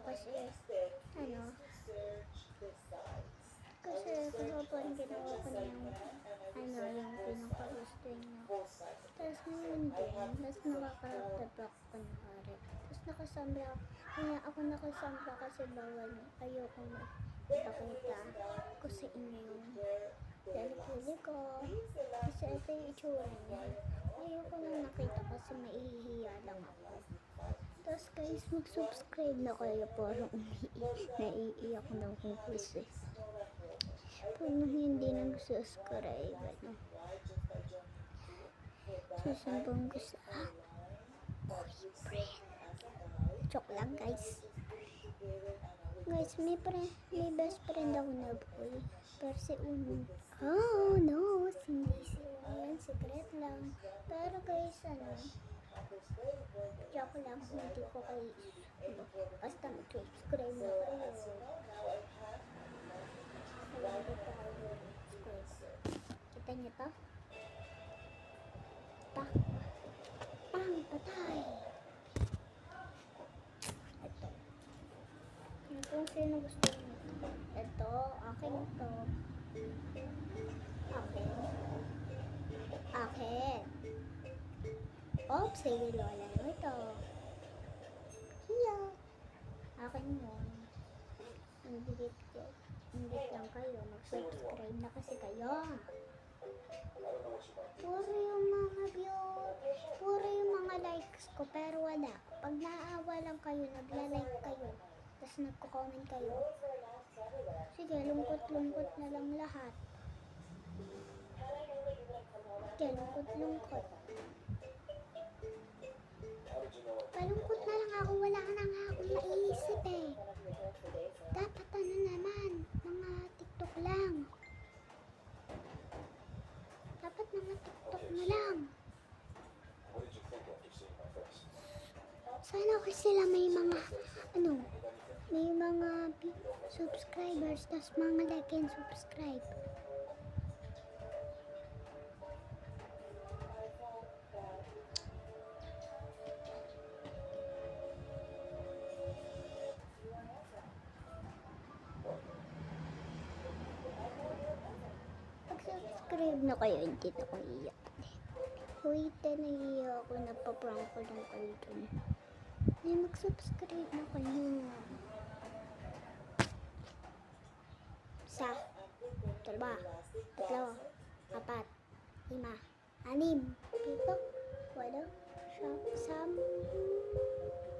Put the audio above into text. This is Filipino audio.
kasi kahapon ginawa ko na yung yung pinakagusto niya. Tapos ngayon din, mas nakaka-block ko na pare. Tapos nakasambra, kaya ako nakasambra kasi bawal, ayoko ipakita ko sa inyo yung kilikili ko. Kasi ito yung itsura niya. Ayoko lang nakita kasi maihihiya lang ako. Tapos guys, mag-subscribe na kayo, parang naiiyak na akong kasi. Kung hindi nag-subscribe, susumbong ko sa boyfriend. Joke lang guys. Guys, may best friend ako na boy. Pero si Uno. Oh no, hindi si Uno yan. Secret lang. Pero guys, joke lang. Hindi ko kayo. Basta mag-subscribe na kayo. Hindi ko kayo subscribe. Kita niyo to? Pang patay. Ito. Kung sino gusto niyo. Ito, akin to. Akin. Oops, sige lola mo ito. Hiya. Akin yun. Hindi lang kayo. Mag-subscribe na kasi kayo. Puro yung mga views, puro yung mga likes ko, pero wala. Pag naawa lang kayo, nagla-like kayo, tapos nagko-comment kayo. Sige, lungkot-lungkot na lang lahat. Sige, lungkot-lungkot. Palungkot na lang ako, wala na nga akong maiisip eh. Dapat naman, mga TikTok lang. Dapat mga TikTok na lang. Sana kasi sila may mga, may mga subscribers, tas mga like and subscribe. Subscribe na kayo, hindi na ko iiyak. Wait, naiiyak ako, napaprank ko lang kayo dun. Ay, mag-subscribe na kayo. Isa, dalawa, tatlo, apat, 5, 6, 7, 8, 9, 10,